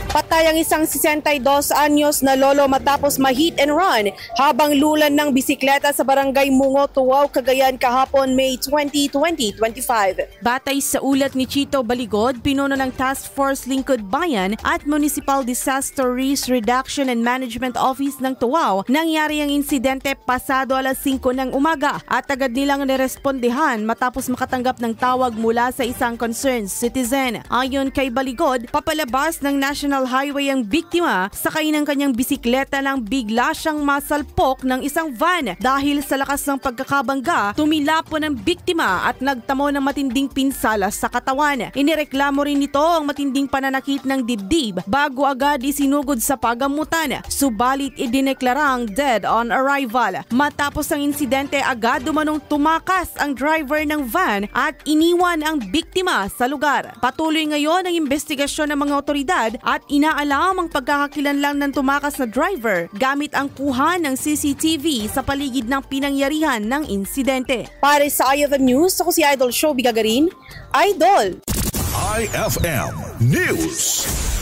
Patay ang isang 62 anyos na lolo matapos ma-hit and run habang lulan ng bisikleta sa barangay Mungo, Tuaw, Cagayan kahapon May 20, 2025. Batay sa ulat ni Chito Baligod, pinuno ng Task Force Lingkod Bayan at Municipal Disaster Risk Reduction and Management Office ng Tuaw, nangyari ang insidente pasado alas 5 ng umaga at agad nilang nirespondehan matapos makatanggap ng tawag mula sa isang concerned citizen. Ayon kay Baligod, papalabas ng National Highway ang biktima, sakay ng kanyang bisikleta nang bigla siyang masalpok ng isang van. Dahil sa lakas ng pagkakabangga, tumilapon ang biktima at nagtamo ng matinding pinsala sa katawan. Inireklamo rin nito ang matinding pananakit ng dibdib bago agad isinugod sa pagamutan. Subalit idineklarang dead on arrival. Matapos ang insidente, agad dumanong tumakas ang driver ng van at iniwan ang biktima sa lugar. Patuloy ngayon ang investigasyon ng mga otoridad at inaalam ang pagkakakilanlan ng tumakas na driver gamit ang kuha ng CCTV sa paligid ng pinangyarihan ng insidente. Para sa IFM News, ako si Idol Shobi Gagarin. Idol! IFM News.